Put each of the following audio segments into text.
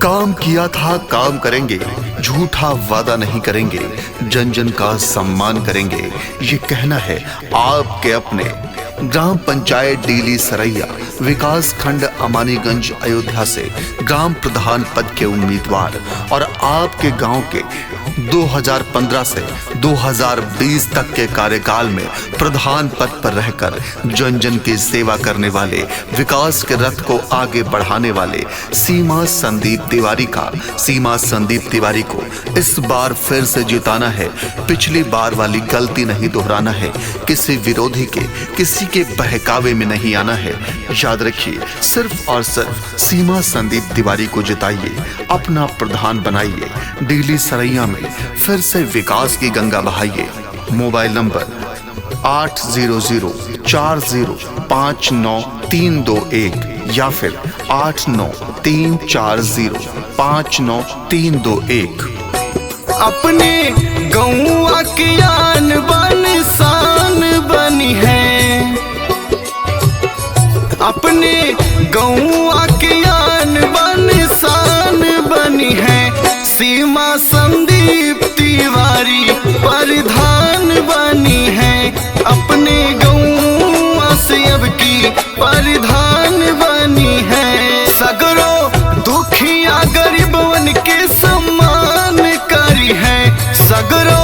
काम किया था काम करेंगे, झूठा वादा नहीं करेंगे, जन जन का सम्मान करेंगे, ये कहना है आपके अपने ग्राम पंचायत डीली सरैया विकास खंड अमानीगंज अयोध्या से ग्राम प्रधान पद के उम्मीदवार और आपके गांव के 2015 से 2020 तक के कार्यकाल में प्रधान पद पर रहकर जन जन की सेवा करने वाले, विकास के रथ को आगे बढ़ाने वाले सीमा संदीप तिवारी को इस बार फिर से जिताना है। पिछली बार वाली गलती नहीं दोहराना है, किसी विरोधी के, किसी के बहकावे में नहीं आना है। याद रखिए, सिर्फ और सिर्फ सीमा संदीप तिवारी को जिताइए, अपना प्रधान बनाइए, डीली सरैया में फिर से विकास की गंगा बहाइए। मोबाइल नंबर 8040505931 या फिर 8934059321। अपने गौआ की आन बान शान बनी है, अपने गौआ की आन बान शान बनी है। सीमा संदीप तिवारी प्रधान बनी है, अपने गौआ से अब की प्रधान बनी है। सगरो दुखिया गरीबवन के सम्मान करी है, सगरो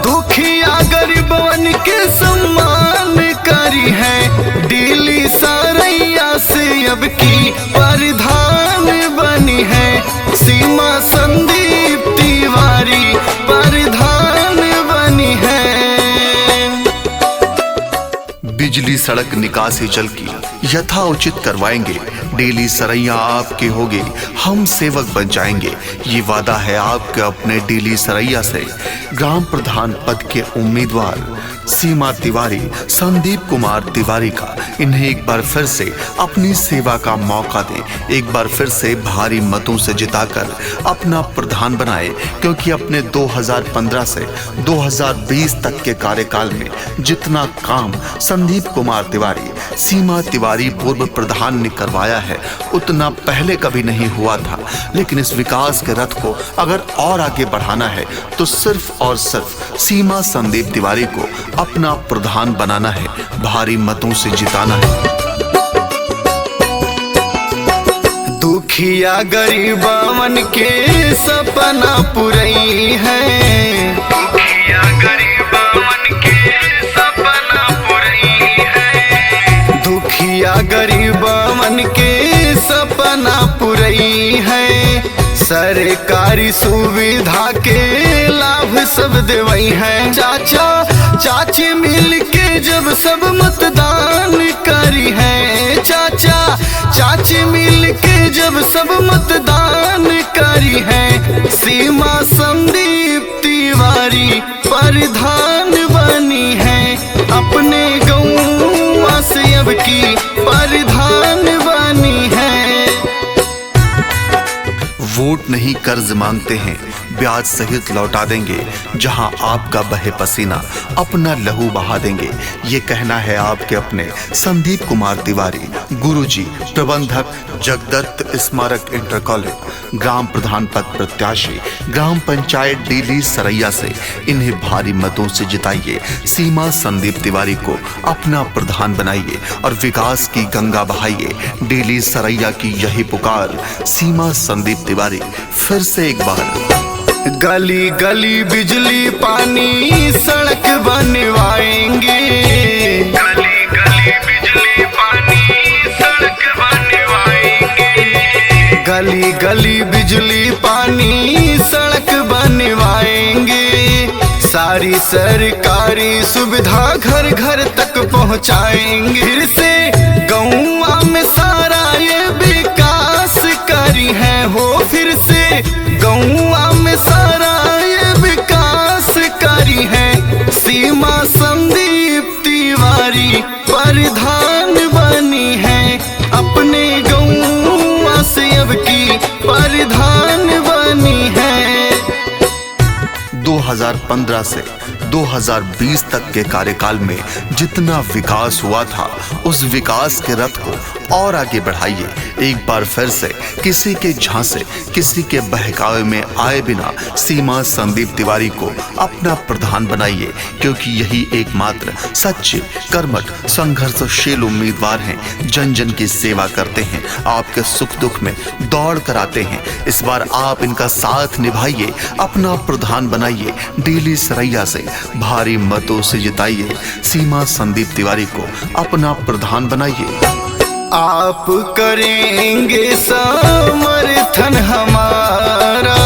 दुखिया गरीबवन के सम्मान करी है। डीली सरैया से अब की प्रधान बनी है, सीमा संदीप तिवारी प्रधान बनी है। बिजली सड़क निकासी जल की यथाउचित करवाएंगे, डीली सरैया आपके होगी, हम सेवक बन जाएंगे। ये वादा है आपके अपने डीली सरैया से ग्राम प्रधान पद के उम्मीदवार सीमा तिवारी, संदीप कुमार तिवारी का। इन्हें एक बार फिर से अपनी सेवा का मौका दें, एक बार फिर से भारी मतों से जिताकर अपना प्रधान बनाए, क्योंकि अपने 2015 से 2020 तक के कार्यकाल में जितना काम संदीप कुमार तिवारी, सीमा तिवारी पूर्व प्रधान ने करवाया है, उतना पहले कभी नहीं हुआ था। लेकिन इस विकास के रथ को अगर और आगे बढ़ाना है तो सिर्फ और सिर्फ सीमा संदीप तिवारी को अपना प्रधान बनाना है, भारी मतों से जिताना है। दुखिया गरीबवन के सपना पुरई है, दुखिया गरीबवन के सपना पुरई है, दुखिया गरीबवन के सपना पुरई है। सरकारी सुविधा के लाभ सब देवई है, चाचा चाची मिल के जब सब मतदान करी है, चाचा चाची मिल के जब सब मतदान करी है। सीमा संदीप तिवारी प्रधान बनी है, अपने गौवा से अब की प्रधान बनी है। वोट नहीं कर्ज मांगते हैं, ब्याज सहित लौटा देंगे, जहां आपका बहे पसीना अपना लहू बहा देंगे। ये कहना है आपके अपने संदीप कुमार तिवारी, गुरुजी, प्रबंधक जगदत्त स्मारक इंटर कॉलेज, ग्राम प्रधान पद प्रत्याशी, ग्राम पंचायत डीली सरैया से। इन्हें भारी मतों से जिताइए, सीमा संदीप तिवारी को अपना प्रधान बनाइए और विकास की गंगा बहाइए। डीली सरैया की यही पुकार, सीमा संदीप तिवारी फिर से एक बार। गली गली बिजली पानी सड़क बनवाएंगे, गली गली बिजली पानी सड़क बनवाएंगे, गली गली बिजली पानी सड़क बनवाएंगे। सारी सरकारी सुविधा घर घर तक पहुंचाएंगे, फिर से गौवा में सारा ये विकास करी है हो, फिर से गौवा में सारा ये विकास करी है। सीमा संदीप तिवारी प्रधान बनी है, अपने गौवा से अब की प्रधान बनी है। 2015 से 2020 तक के कार्यकाल में जितना विकास हुआ था, उस विकास के रथ को और आगे बढ़ाइए। एक बार फिर से किसी के झांसे, किसी के बहकावे में आए बिना सीमा संदीप तिवारी को अपना प्रधान बनाइए, क्योंकि यही एकमात्र सच्चे, कर्मठ, संघर्षशील उम्मीदवार हैं। जन जन की सेवा करते हैं, आपके सुख दुख में दौड़ कर आते हैं। इस बार आप इनका साथ निभाइए, अपना प्रधान बनाइए। डेली सरैया से भारी मतों से जिताइए। सीमा संदीप तिवारी को अपना प्रधान बनाइए। आप करेंगे समर्थन हमारा,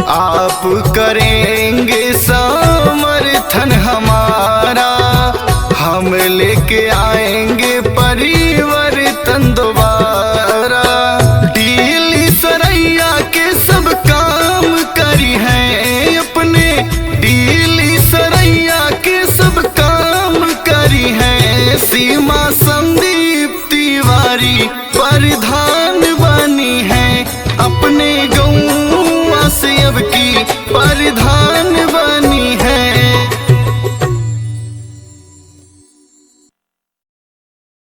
आप करेंगे समर्थन हमारा, हम लेके आएंगे परिवर्तन दोबारा। डेली सरैया के सब काम करी हैं अपने, डेली सरैया के सब काम करी हैं। सीमा संदीप तिवारी प्रधान बनी है, अपने गौवा से अब की प्रधान